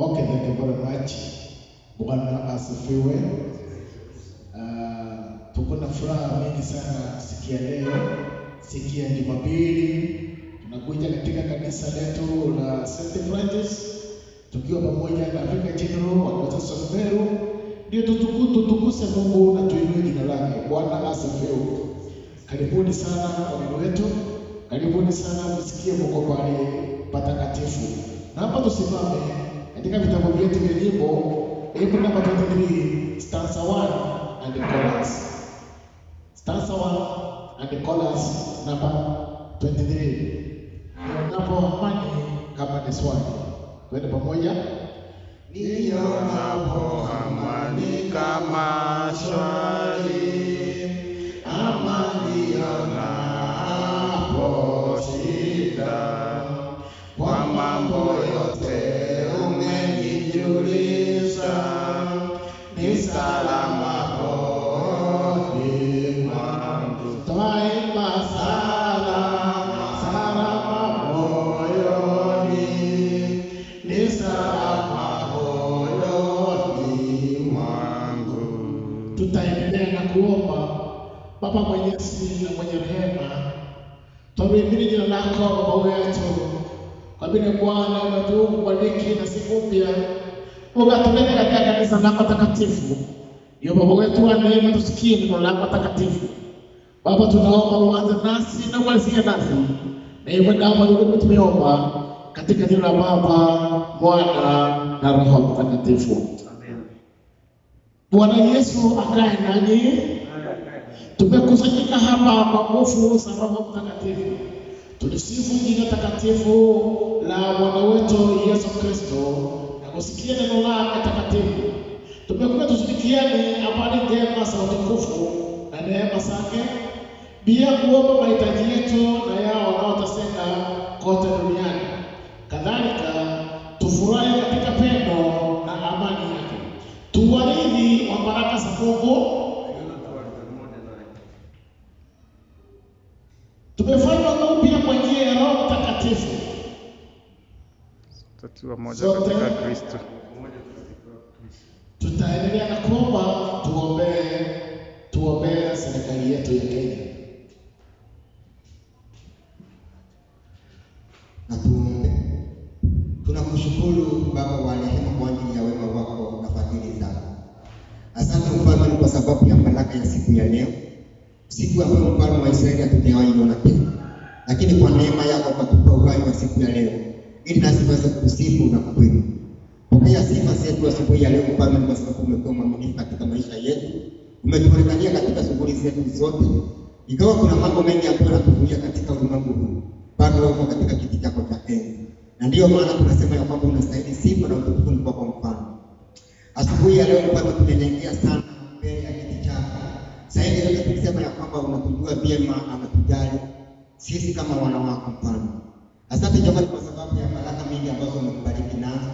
Okay, thank you very much. Bwana asifiwe. Tuko na furaha mingi sana siku ya leo, siku ya Jumapili. Tunakuja katika kanisa letu la St. Francis tukiwa pamoja na Africa General wa Songweru, ndio tutukuse Mungu na tuinue jina lake. Bwana asifiwe. Karibuni sana wageni wetu, karibuni sana msikie Mungu pale patakatifu. Na hapa tusimame katika vitabu vyetu vya nyimbo, Hebu namba 23, stanza 1 and the chorus. Stanza 1 and the chorus number 23. Nionapo amani kama ni swali. Twende pamoja. Nionapo amani kama shwari, amani nionapo shida, kwa mambo yote umenijulisha, ni salama rohoni mwangu. Twaimba salama moyoni, ni salama moyoni mwangu. Tutaendelea na kuomba. Baba Mwenyezi na mwenye rehema, twahimidi jina lako Baba wetu, kwa vile Bwana umetubariki na siku mpya ukatuleta katika kanisa lako takatifu. Ndio Baba wetu wa neema, tusikie neno lako takatifu. Baba, tunaomba uanze nasi na umalizie nasi, na hivyo kama tumeomba katika jina la Baba, Mwana na Roho Mtakatifu. Amen. Bwana Yesu akae nanyi. Tumekusanyika hapa kwa nguvu za Roho Mtakatifu tulisifu jina takatifu la Bwana wetu Yesu Kristo na kusikia neno lake takatifu. Tumekuja tusikiane habari njema za utukufu na neema zake, pia kuomba mahitaji yetu na yao wanaoteseka kote duniani. Kadhalika tufurahi katika pendo na amani yake, tuwaridhi wa baraka za Mungu. Tumefanywa upya kwa njia ya Roho Mtakatifu. Tatiwa moja katika Kristo. Tutaendelea na kuomba, tuombee serikali yetu ya Kenya. Na tuombe. Tunakushukuru Baba wa rehema kwa ajili ya wema wako na fadhili zako. Asante Mfalme kwa sababu ya baraka ya siku ya leo. Siku ambayo mfalme wa Israeli hatujawahi ona tena, lakini kwa neema yako ukatupa uhai wa siku ya leo, ili nasi tuweze kukusifu na kukuinua. Pokea sifa zetu asubuhi ya leo Mfalme, kwa sababu umekuwa mwaminifu katika maisha yetu, umetuonekania katika shughuli zetu zote. Ingawa kuna mambo mengi ambayo yanatuzuia katika ulimwengu huu, bado uko katika kiti chako cha enzi, na ndiyo maana tunasema ya kwamba unastahili sifa na utukufu kwa Mfalme. Asubuhi ya leo Mfalme, tumenyenyekea sana mbele ya kiti chako. Zaidi yote tulisema ya kwamba unatujua vyema na unatujali sisi kama wana wako Mfalme. Asante Jehova kwa sababu ya baraka mingi ambazo umetubariki nazo.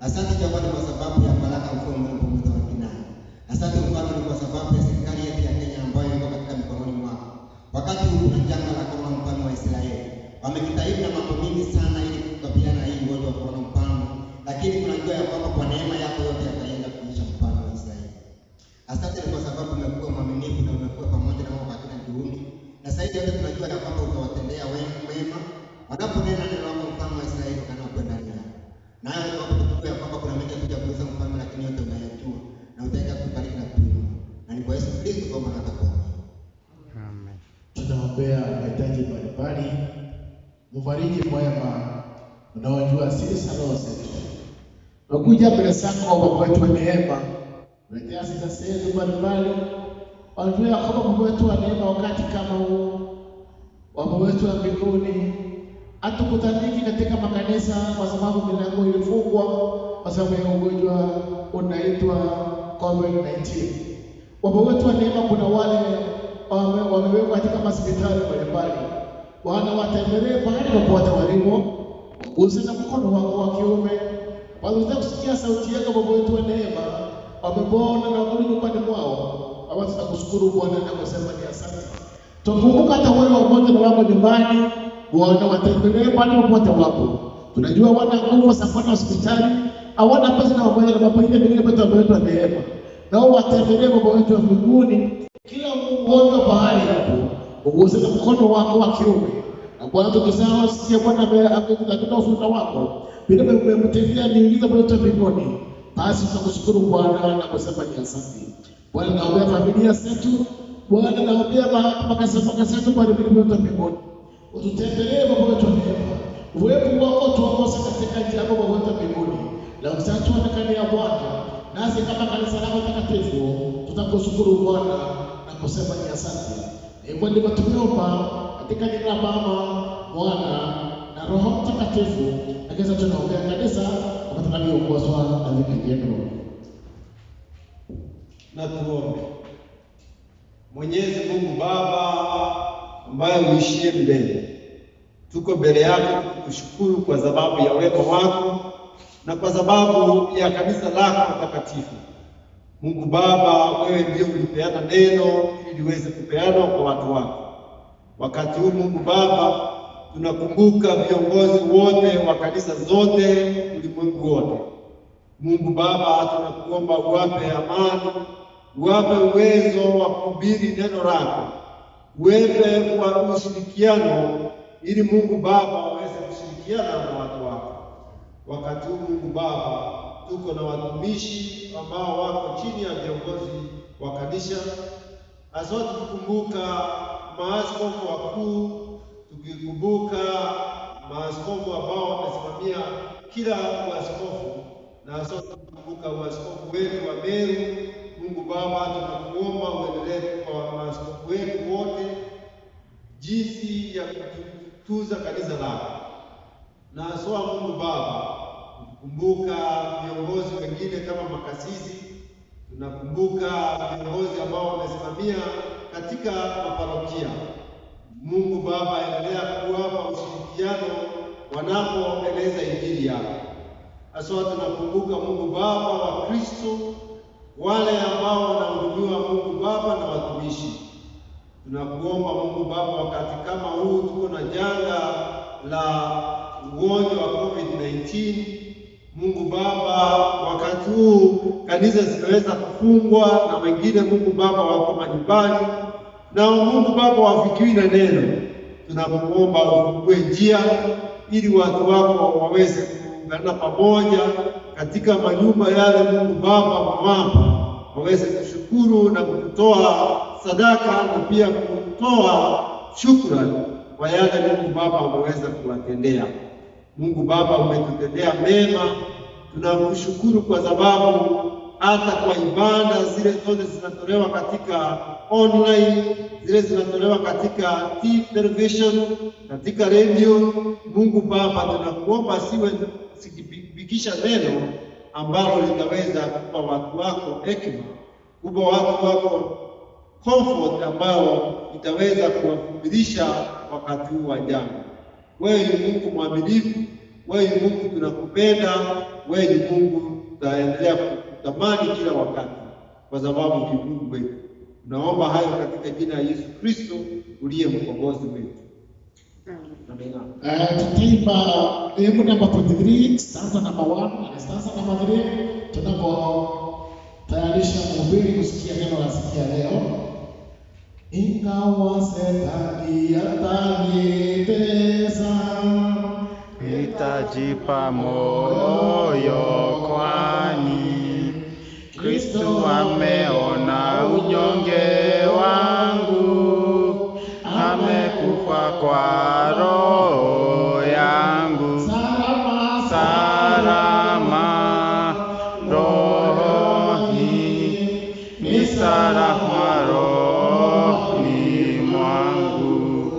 Asante Jehova kwa sababu ya baraka Mungu umetubariki nazo. Asante Mfalme kwa sababu ya serikali yetu ya Kenya ambayo iko katika mikononi mwako. Wakati huu kuna janga la korona Mfalme wa Israeli, wamejitahidi na mambo mingi sana ili kukabiliana na hii ugonjwa wa korona Mfalme, lakini tunajua ya kwamba kwa neema yako yote yataenda kuisha Mfalme wa Israeli. Asante kwa sababu umekuwa mwaminifu na umekuwa pamoja na wao katika juhudi. Na zaidi yote tunajua ya kwamba utawatendea wema wanaponena neno lako Mfalme wa Israeli kana kwenda ndani. Na hayo ndio tunajua ya kwamba kuna mengi kuja kuuliza Mfalme, lakini yote unayajua na utaenda kubariki na kuinua. Na ni kwa Yesu Kristo kwa maana tunaomba. Amen. Tunaombea mahitaji mbalimbali. Mfariji mwema unaojua siri za roho zetu, nakuja mbele zako Baba wetu wa neema, letea sisi zetu mbalimbali. Wajua kwamba Baba wetu wa neema, wakati kama huu Baba wetu wa mbinguni, hatukutaniki katika makanisa kwa sababu milango ilifungwa kwa sababu ya ugonjwa unaitwa COVID-19. Baba wetu wa neema, kuna wale wamewekwa katika hospitali mbalimbali. Bwana, watembelee pahali popote walipo, uguse na mkono wako wa kiume. Waweze kusikia sauti yako Baba wetu wa neema, wamepona na warudi nyumbani mwao. Baba, tunakushukuru Bwana na kusema ni asante. Tukumbuka hata wale wagonjwa na wako nyumbani, Bwana watembelee pale popote wapo. Tunajua wana nguvu za kwenda hospitali, hawana pesa na mambo yao, baba ile ndio baba wetu wa neema. Na wao watembelee baba wetu wa mbinguni, kila mmoja pahali hapo, uguze na mkono wako wa kiume. Na Bwana tukisema sikia Bwana amekuja ufuta wako. Bila umemtendea niuliza Bwana wetu wa mbinguni. Basi tunakushukuru Bwana na kusema ni asante. Bwana naombea familia zetu, Bwana naombea makasa yetu Bwana wetu wa mbinguni. Ututembelee baba wetu wa neema. Uwepo wako tuongoze katika njia yako baba wetu wa mbinguni. Na usitatu onekane ya Bwana. Nasi kama kanisa lako takatifu tutakushukuru Bwana na kusema ni asante. Hivyo ndivyo tumeomba katika jina la Baba, Mwana na Roho Mtakatifu. Na kisha tunaombea kanisa kwa tunavyoongozwa na vipigeno. Na tuombe. Mwenyezi Mungu Baba ambaye uishie milele, tuko mbele yako kukushukuru kwa sababu ya wema wako na kwa sababu ya kanisa lako takatifu. Mungu Baba, wewe ndiye ulipeana neno ili liweze kupeanwa kwa watu wako. Wakati huu Mungu Baba, tunakumbuka viongozi wote wa kanisa zote ulimwengu wote. Mungu Baba, tunakuomba uwape amani, uwape uwezo wa kuhubiri neno lako, uwepe wa ushirikiano ili Mungu Baba waweze kushirikiana na watu wako. Wakati huu Mungu Baba, tuko na watumishi ambao wako chini ya viongozi wa kanisa, hasa tukikumbuka maaskofu wakuu, tukikumbuka maaskofu ambao wamesimamia kila uaskofu, na hasa tukikumbuka uaskofu wetu wa Meru. Mungu Baba, tunakuomba uendelee kwa maaskofu wetu wote jinsi ya kutuza kanisa lako. Na hasa Mungu Baba, tunakumbuka viongozi wengine kama makasisi, tunakumbuka viongozi ambao wamesimamia katika maparokia. Mungu Baba, endelea kuwapa ushirikiano wanapoeleza injili yako. Hasa tunakumbuka Mungu Baba wa Kristo, wale ambao wanahudumiwa Mungu Baba na watumishi. Tunakuomba Mungu Baba, wakati kama huu tuko na janga la ugonjwa wa COVID-19, Mungu Baba, wakati huu kanisa zimeweza kufungwa na wengine Mungu Baba wako majumbani, na Mungu Baba wafikiri na neno. Tunakuomba ufungue njia ili watu wako waweze kuungana pamoja katika manyumba yale Mungu Baba mama, waweze kushukuru na kutoa sadaka na pia kutoa shukrani kwa yale Mungu Baba umeweza kuwatendea. Mungu Baba, umetutendea mema, tunakushukuru kwa sababu hata kwa ibada zile zote zinatolewa katika online, zile zinatolewa katika television, katika radio. Mungu Baba, tunakuomba siwe sikipikisha neno ambalo litaweza kupa watu wako hekima, kupa watu wako comfort ambao itaweza kuwavumilisha wakati huu wa janga. Wewe ni Mungu mwaminifu, wewe ni Mungu tunakupenda, wewe ni Mungu tutaendelea kutamani kila wakati kwa sababu ni Mungu wetu. Tunaomba hayo katika jina la Yesu Kristo uliye mkombozi wetu. Amina. Tutaimba wimbo namba 23, stanza namba 1 na stanza namba 3 tunapotayarisha mhubiri kusikia neno la sikia leo. Ingawa Shetani atanitesa, nitajipa moyo, kwani Kristo ameona unyonge wangu, amekufa kwa roho yangu. Salama rohoni, ni salama rohoni mwangu.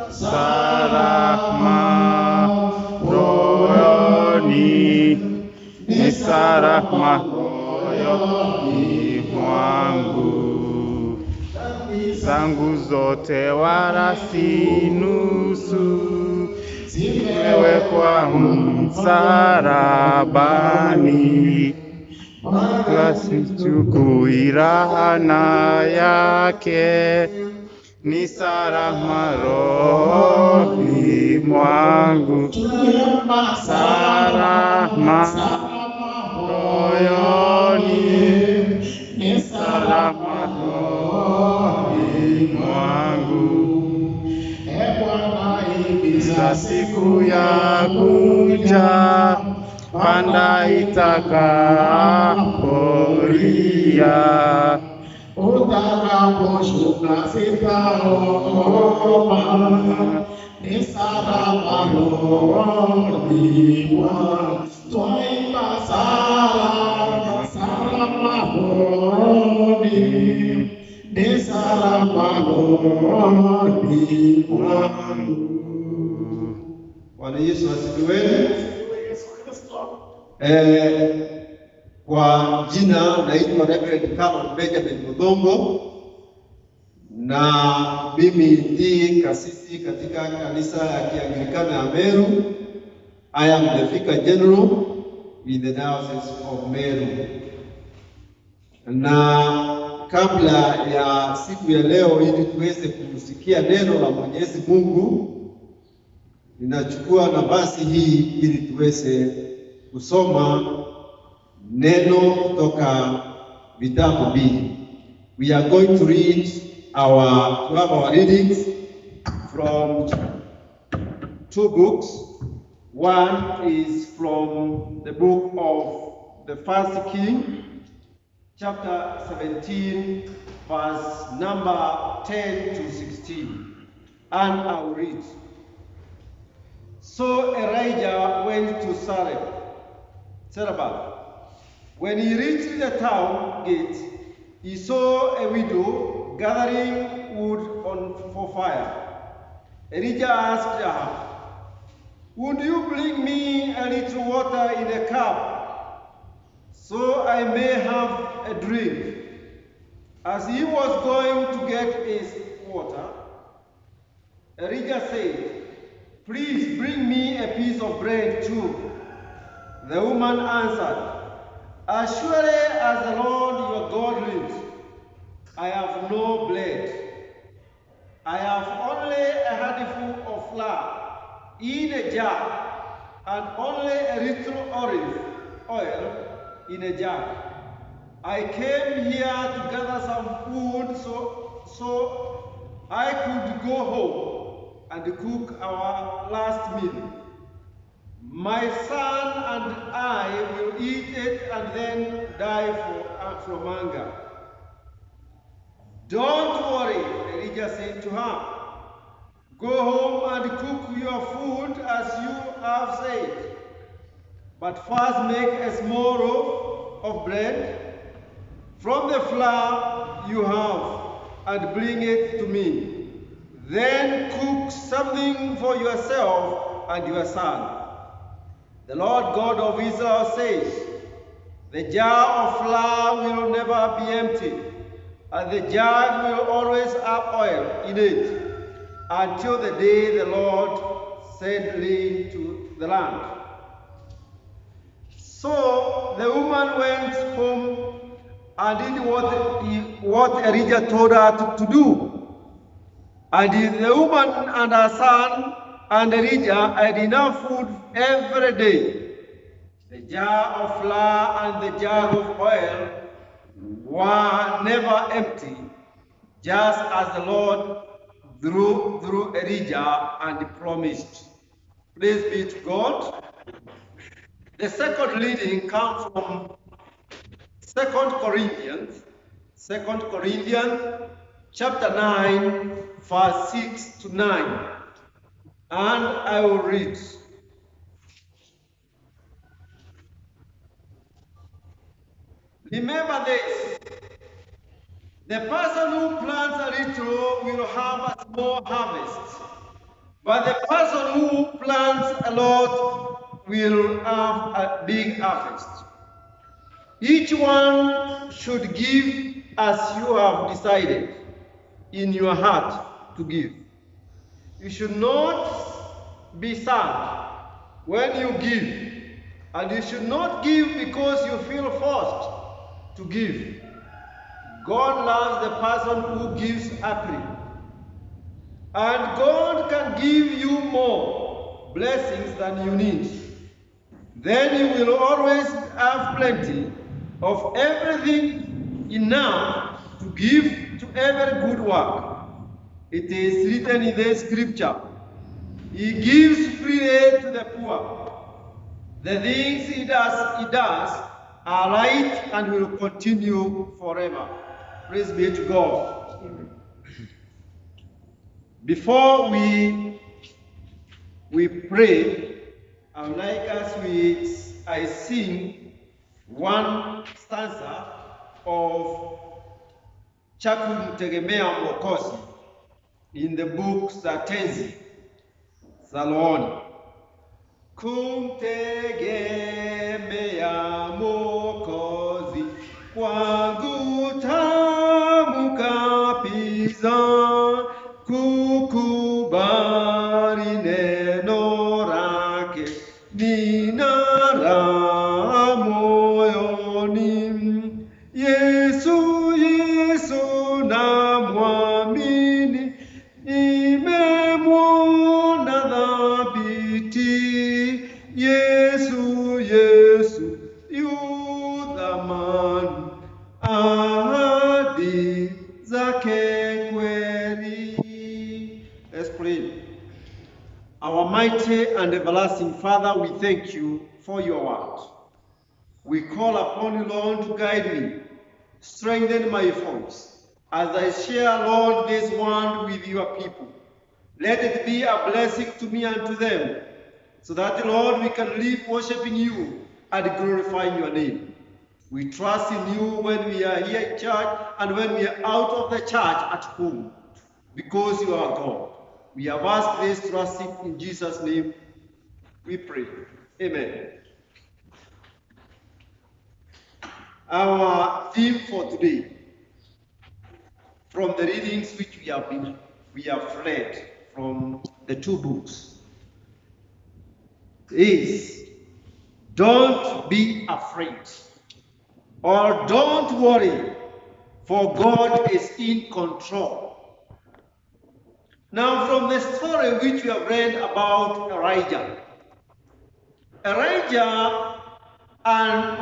Salama rohoni, ni salama rohoni mwangu. Zangu zote wala si nusu, zimewekwa msalabani, wala sichukui laana yake, ni salama rohoni mwangu. Salama mwangu. Bwana, himiza Siku ya kuja panda itakapolia, utakaposhuka sitaogopa, ni salama rohoni mwangu. Twaimba salama, salama rohoni, ni salama rohoni mwangu. Bwana Yesu asifiwe. Yesu Kristo. Kwa jina naitwa Reverend Cameron Benjamin Muthongo, na mimi ndiye kasisi katika kanisa ya Kianglikana ya Meru. I am the Vicar General in the Diocese of Meru. Na kabla ya siku ya leo, ili tuweze kusikia neno la Mwenyezi Mungu, ninachukua nafasi hii ili tuweze kusoma neno kutoka vitabu mbili. We are going to read our readings from two books. One is from the book of the First King, chapter 17, verse number 10 to 16. And I will read. So Elijah went to Seraph. When he reached the town gate, he saw a widow gathering wood for fire. Elijah asked her, "Would you bring me a little water in a cup, so I may have a drink?" As he was going to get his water, Elijah said, "Please bring me a piece of bread too." The woman answered, "As surely as the Lord your God lives, I have no bread. I have only a handful of flour in a jar, and only a little olive oil in a jar. I came here to gather some wood so I could go home and cook our last meal. My son and I will eat it and then die from hunger." "Don't worry," Elijah said to her. "Go home and cook your food as you have said. But first make a small loaf of bread from the flour you have and bring it to me. Then cook something for yourself and your son. The Lord God of Israel says, the jar of flour will never be empty, and the jar will always have oil in it, until the day the Lord send rain to the land." So the woman went home and did what Elijah told her to do. And the woman and her son and Elijah had enough food every day. The jar of flour and the jar of oil were never empty, just as the Lord through Elijah and promised. Praise be to God. The second reading comes from 2 Corinthians chapter 9, verse 6 to 9. And I will read. "Remember this, the person who plants a little will have a small harvest, but the person who plants a lot will have a big harvest. Each one should give as you have decided in your heart to give. You should not be sad when you give, and you should not give because you feel forced to give. God loves the person who gives happily, and God can give you more blessings than you need. Then you will always have plenty of everything, enough to give to every good work. It is written in the scripture, He gives freely to the poor. The things He does are right and will continue forever. Praise be to God. Amen. Before we pray, I would like I sing one stanza of Chaku Mtegemea Mwokozi in the book za Tenzi za Rohoni. Kumtegemea Mwokozi kwangu tamu kabisa, kukubali neno lake nina raha moyoni. Yesu, Yesu namwamini, nimemwona thabiti. Yesu, Yesu yu thamani, ahadi zake kweli. Let's pray. Our mighty and everlasting Father, we thank you for your word. We call upon you, Lord, to guide me, strengthen my voice as I share, Lord, this word with your people. Let it be a blessing to me and to them, so that, Lord, we can live worshiping you and glorifying your name. We trust in you when we are here in church and when we are out of the church at home, because you are God. We have asked this, trusting in Jesus' name, we pray. Amen. Our theme for today, from the readings which we have read from the two books, is don't be afraid, or don't worry, for God is in control. Now, from the story which we have read about Elijah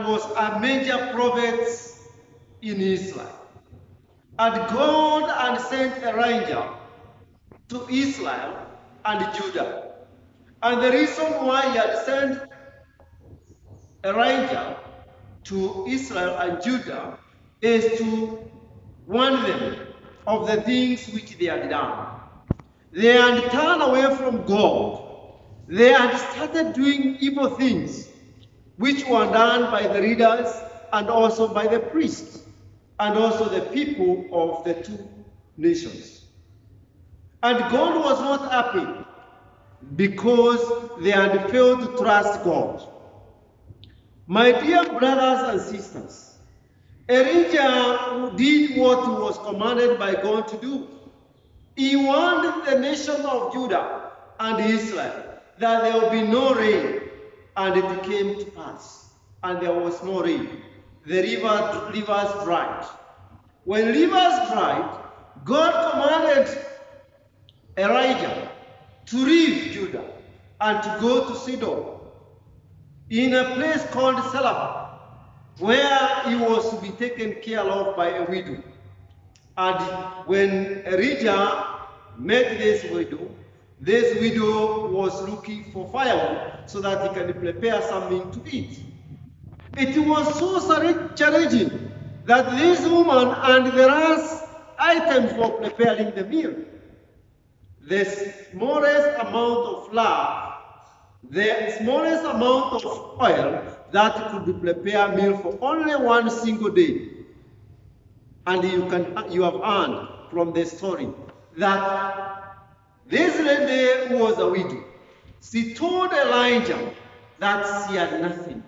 was a major prophet in Israel. And God had sent Elijah to Israel and Judah. And the reason why he had sent Elijah to Israel and Judah is to warn them of the things which they had done. They had turned away from God. They had started doing evil things, which were done by the leaders and also by the priests, and also the people of the two nations. And God was not happy because they had failed to trust God. My dear brothers and sisters, Elijah did what he was commanded by God to do. He warned the nation of Judah and Israel that there will be no rain, and it came to pass, and there was no rain. The rivers dried. When rivers dried, God commanded Elijah to leave Judah and to go to Sidon, in a place called Zarephath, where he was to be taken care of by a widow. And when Elijah met this widow was looking for firewood so that he can prepare something to eat. It was so challenging that this woman and the last item for preparing the meal, the smallest amount of flour, the smallest amount of oil that could prepare a meal for only one single day. And you have heard from the story that this lady who was a widow, she told Elijah that she had nothing.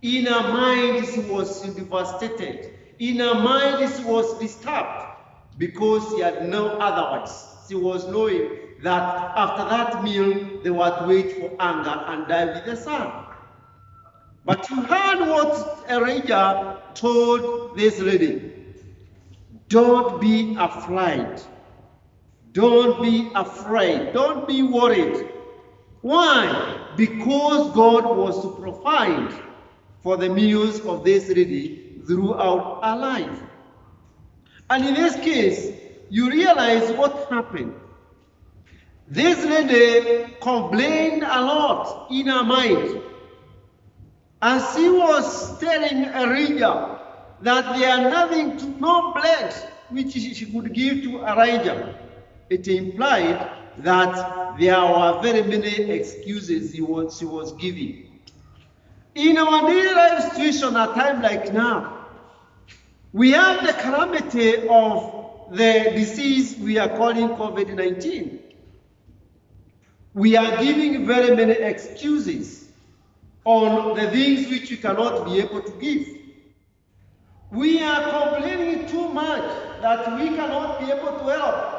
In her mind, she was devastated. In her mind, she was disturbed because she had no otherwise. She was knowing that after that meal, they were to wait for anger and die with the sun. But you heard what Elijah told this lady. Don't be afraid. Don't be afraid. Don't be worried. Why? Because God was to provide for the meals of this lady throughout her life. And in this case, you realize what happened. This lady complained a lot in her mind. And she was telling Elijah that there are nothing to no bread which she could give to Elijah. It implied that there were very many excuses she was giving. In our daily life situation, at a time like now, we have the calamity of the disease we are calling COVID-19. We are giving very many excuses on the things which we cannot be able to give. We are complaining too much that we cannot be able to help.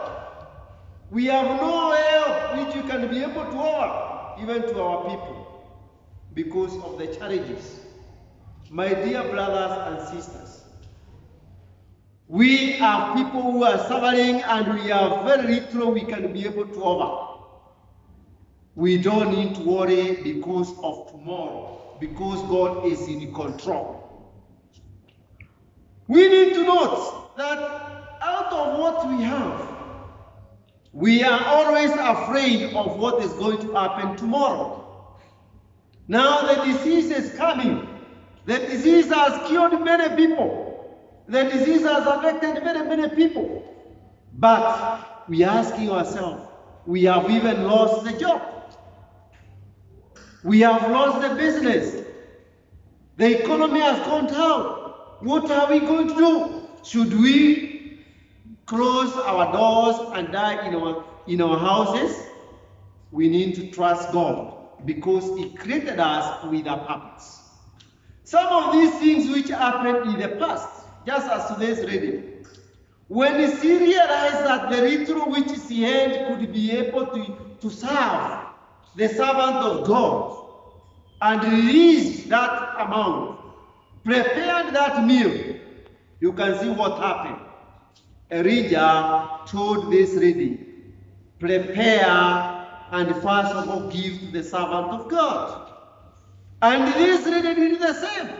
We have no help which we can be able to offer, even to our people, because of the challenges. My dear brothers and sisters, we are people who are suffering and we have very little we can be able to offer. We don't need to worry because of tomorrow, because God is in control. We need to note that out of what we have, we are always afraid of what is going to happen tomorrow. Now the disease is coming. The disease has killed many people. The disease has affected many people. But we are asking ourselves, we have even lost the job. We have lost the business. The economy has gone down. What are we going to do? Should we close our doors and die in our houses? We need to trust God because He created us with a purpose. Some of these things which happened in the past, just as today's reading, when she realized that the little which she had could be able to serve the servant of God and release that amount, prepared that meal, you can see what happened. Elijah told this lady, prepare and first of all give to the servant of God. And this lady did the same.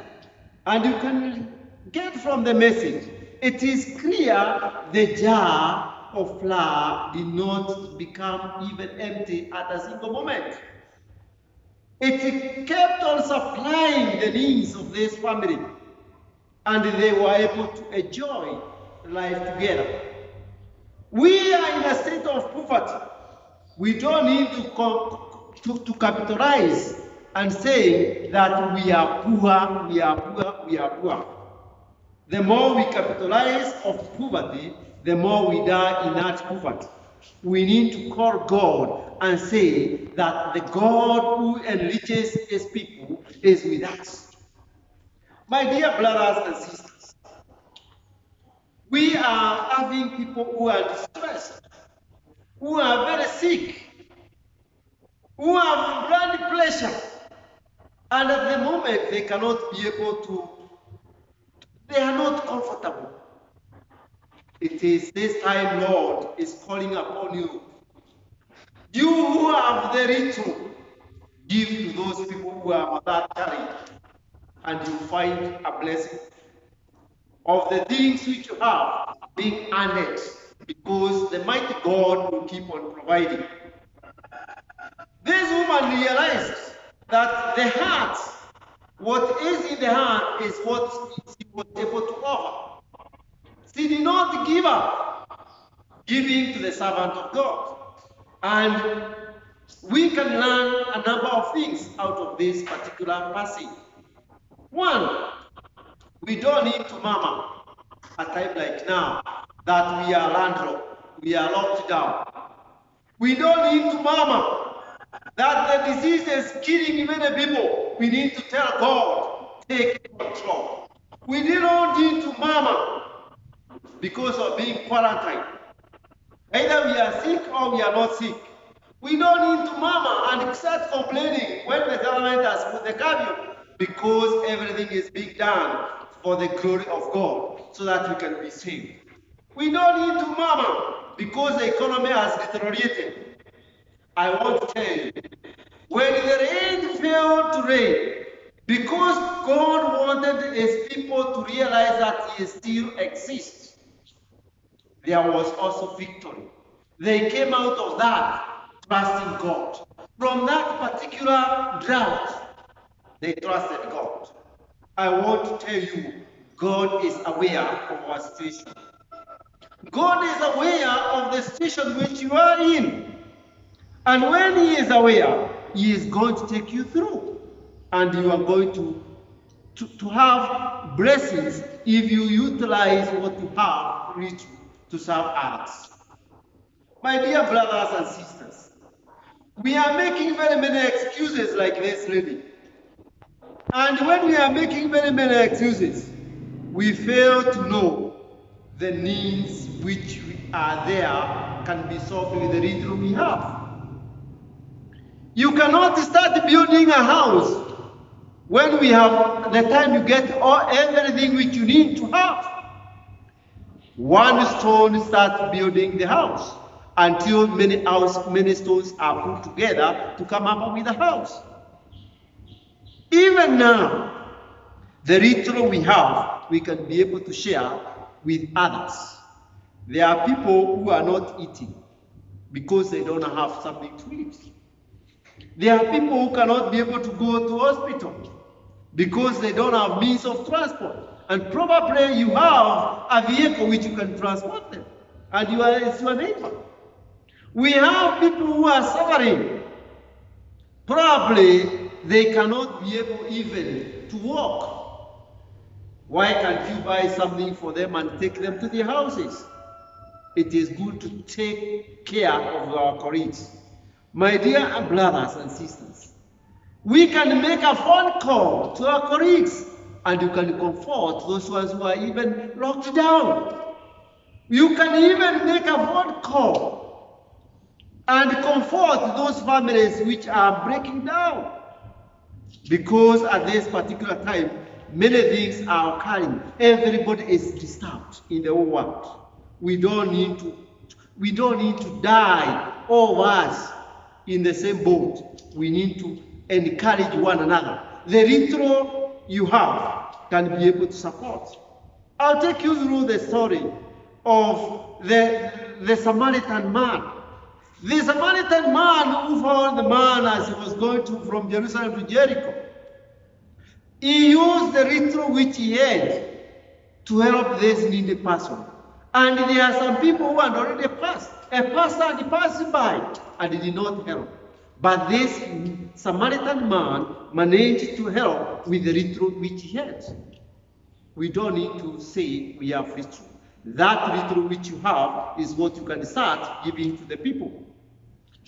And you can get from the message, it is clear the jar of flour did not become even empty at a single moment. It kept on supplying the needs of this family, and they were able to enjoy life together. We are in a state of poverty. We don't need to capitalize and say that we are poor, we are poor, we are poor. The more we capitalize of poverty, the more we die in that poverty. We need to call God and say that the God who enriches His people is with us. My dear brothers and sisters, we are having people who are distressed, who are very sick, who have blood pressure, and at the moment they cannot be able to, they are not comfortable. It is this time Lord is calling upon you. You who have the little, give to those people who have that challenge, and you find a blessing of the things which you have being handed, because the mighty God will keep on providing. This woman realized that the heart, what is in the heart is what she was able to offer. She did not give up giving to the servant of God. And we can learn a number of things out of this particular passage. One, we don't need to murmur at a time like now that we are landlocked, we are locked down. We don't need to murmur that the disease is killing many people. We need to tell God, take control. We don't need to murmur because of being quarantined. Either we are sick or we are not sick. We don't need to murmur and start complaining when the government has put the curfew, because everything is being done for the glory of God so that we can be saved. We don't need to murmur because the economy has deteriorated. I want to tell you, when the rain failed to rain, because God wanted His people to realize that He still exists, there was also victory. They came out of that trusting God. From that particular drought, they trusted God. I want to tell you, God is aware of our situation. God is aware of the situation which you are in. And when He is aware, He is going to take you through. And you are going to have blessings if you utilize what you have to serve others. My dear brothers and sisters, we are making very many excuses like this lady. And when we are making very many excuses, we fail to know the needs which are there can be solved with the little we have. You cannot start building a house when we have the time you get everything which you need to have. One stone starts building the house until many stones are put together to come up with a house. Even now, the little we have, we can be able to share with others. There are people who are not eating because they don't have something to eat. There are people who cannot be able to go to hospital because they don't have means of transport. And probably you have a vehicle which you can transport them. And it's your neighbor. We have people who are suffering. Probably they cannot be able even to walk. Why can't you buy something for them and take them to their houses? It is good to take care of our colleagues. My dear brothers and sisters, we can make a phone call to our colleagues and you can comfort those ones who are even locked down. You can even make a phone call and comfort those families which are breaking down. Because at this particular time, many things are occurring. Everybody is disturbed in the whole world. We don't need to die, all of us, in the same boat. We need to encourage one another. The little you have can be able to support. I'll take you through the story of the Samaritan man. The Samaritan man who found the man as he was going from Jerusalem to Jericho. He used the little which he had to help this needy person. And there are some people who had already passed. A person passed by and did not help. But this Samaritan man managed to help with the little which he had. We don't need to say we have little. That little which you have is what you can start giving to the people.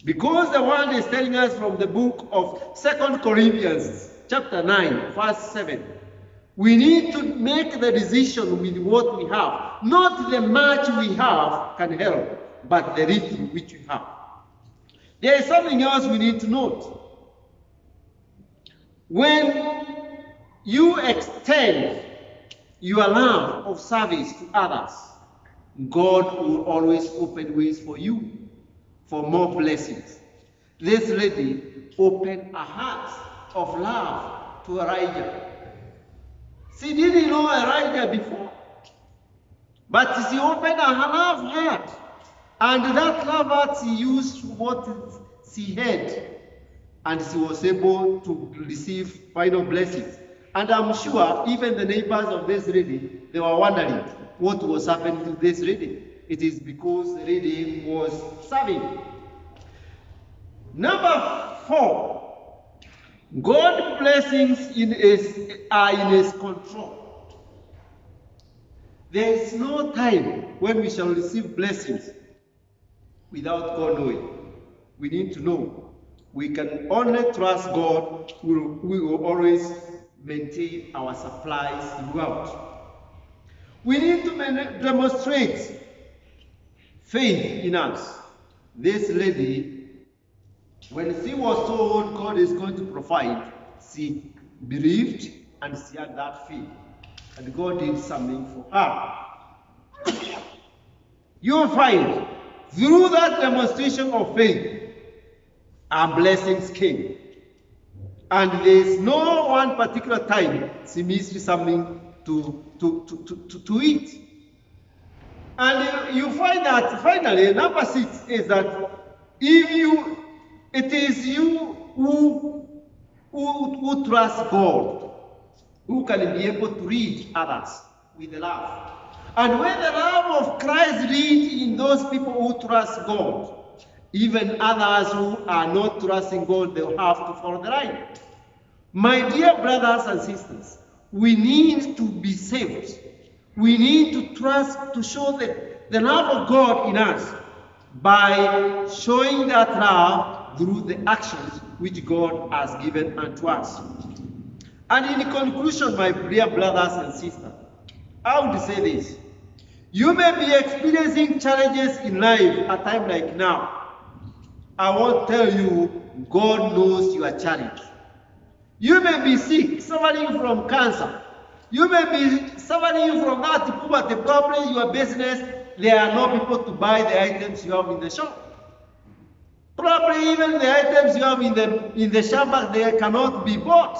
Because the word is telling us from the book of 2 Corinthians chapter 9, verse 7. We need to make the decision with what we have. Not the much we have can help, but the little which we have. There is something else we need to note. When you extend your love of service to others, God will always open ways for you for more blessings. This lady opened a heart of love to Elijah. She didn't know Elijah before, but she opened her love heart. And that love heart she used what she had, and she was able to receive final blessings. And I'm sure even the neighbors of this lady, they were wondering what was happening to this lady. It is because the lady was serving. Number 4, God's blessings are in His control. There is no time when we shall receive blessings without God knowing. We need to know. We can only trust God who will always maintain our supplies throughout. We need to demonstrate faith in us. This lady, when she was told God is going to provide, she believed and she had that faith. And God did something for her. You will find through that demonstration of faith, our blessings came. And there is no one particular time she missed something to eat. And you find that finally, number 6 is that if you It is you who trust God, who can be able to reach others with love. And when the love of Christ reaches in those people who trust God, even others who are not trusting God, they will have to follow the line. My dear brothers and sisters, we need to be saved. We need to trust, to show the love of God in us by showing that love through the actions which God has given unto us. And in conclusion, my dear brothers and sisters, I would say this. You may be experiencing challenges in life at a time like now. I want to tell you, God knows your challenge. You may be sick, suffering from cancer. You may be suffering from that poverty problem, your business. There are no people to buy the items you have in the shop. Probably even the items you have in the shop, they cannot be bought.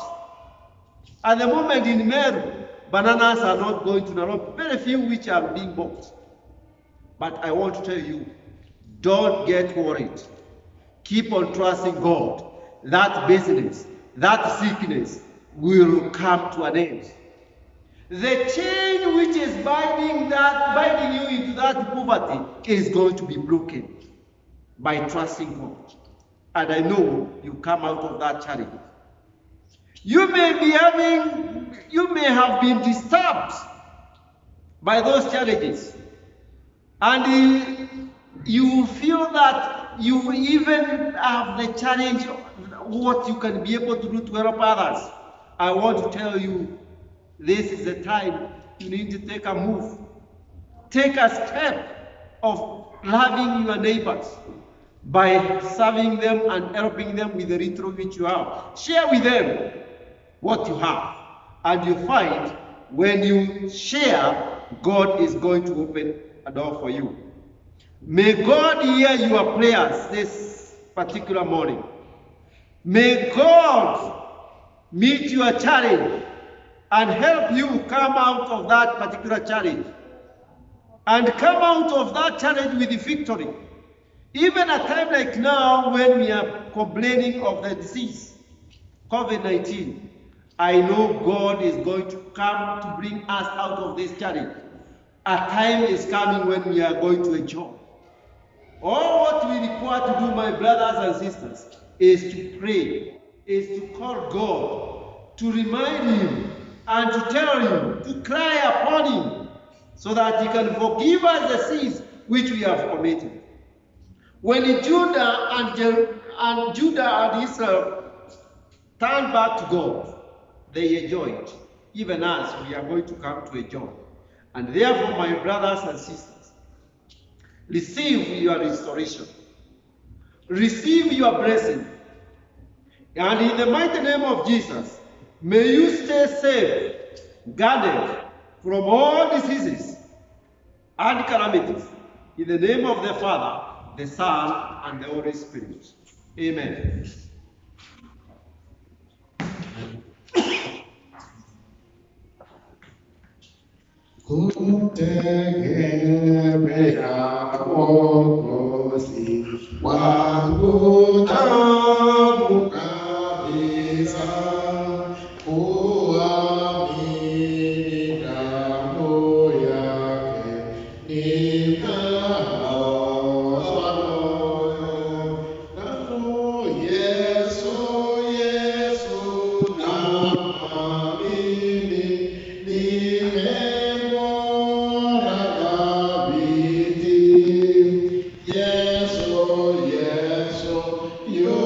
At the moment in Meru, bananas are not going to Nairobi, very few which are being bought. But I want to tell you, don't get worried. Keep on trusting God. That business, that sickness will come to an end. The chain which is binding you into that poverty is going to be broken by trusting God. And I know you come out of that challenge. You may have been disturbed by those challenges, and you feel that you even have the challenge of what you can be able to do to help others. I want to tell you, this is the time you need to take a move. Take a step of loving your neighbors by serving them and helping them with the little which you have. Share with them what you have, and you find when you share, God is going to open a door for you. May God hear your prayers this particular morning. May God meet your challenge and help you come out of that particular challenge, and come out of that challenge with victory. Even at a time like now, when we are complaining of the disease, COVID-19, I know God is going to come to bring us out of this challenge. A time is coming when we are going to enjoy. All what we require to do, my brothers and sisters, is to pray, is to call God, to remind Him, and to tell Him, to cry upon Him, so that He can forgive us the sins which we have committed. When Judah and Israel turned back to God, they enjoyed, even as we are going to come to enjoy. And therefore, my brothers and sisters, receive your restoration. Receive your blessing. And in the mighty name of Jesus, may you stay safe, guarded from all diseases and calamities. In the name of the Father, the Son, and the Holy Spirit. Amen. Kutegemea Mwokozi wangu tangu kabisa, kuamini damu yake nimeoshwa moyo. Damu Yesu, Yesu naamini, nimepona dhabiti. Yesu, Yesu, yu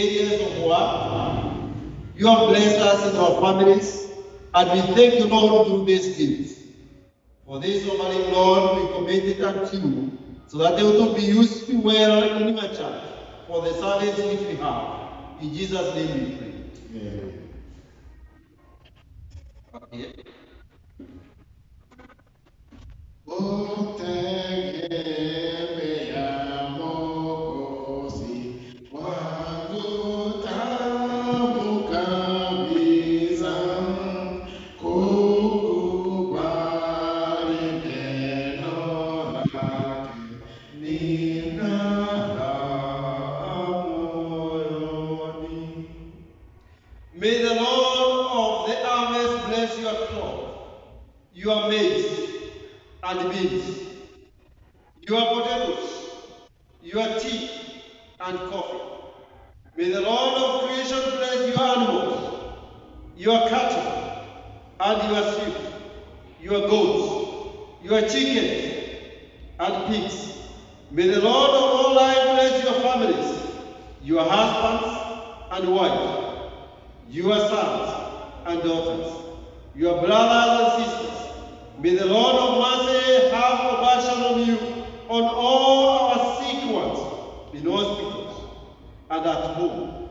areas of work. You have blessed us in our families, and we thank you, Lord, through these gifts. For this, Almighty Lord, we commit it unto you, so that they will be used well in your church for the service which we have. In Jesus' name we pray. Okay. May the Lord of the armies bless your cloth, your maize and beans, your potatoes, your tea and coffee. May the Lord of creation bless your animals, your cattle and your sheep, your goats, your chickens and pigs. May the Lord of all life bless your families, your husbands and wives, your sons and daughters, your brothers and sisters. May the Lord of mercy have compassion on you, on all our sick ones in hospitals and at home,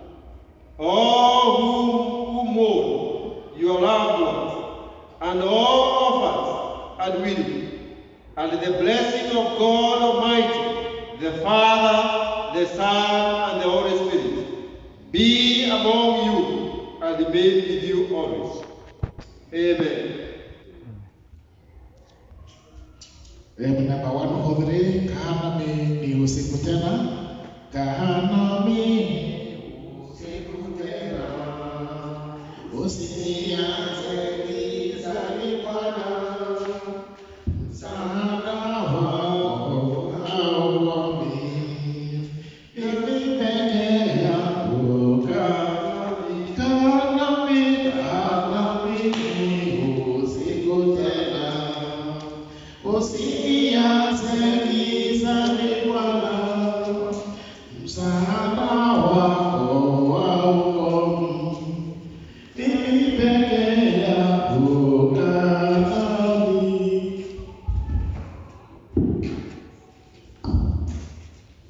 all who mourn your loved ones, and all orphans and widows. And the blessing of God Almighty, the Father, the Son, and the Holy Spirit be among you and remain with you always. Amen. Namba 103, Kahanami ni usiku tena. Kahanami usiku tena. Usianze gizani Bwana. Msaada wako haukomi. Mimi peke yangu Kahanami usiku tena. Usianze gizani Bwana, msaada wako haukomi. Mimi peke yangu Kahanami.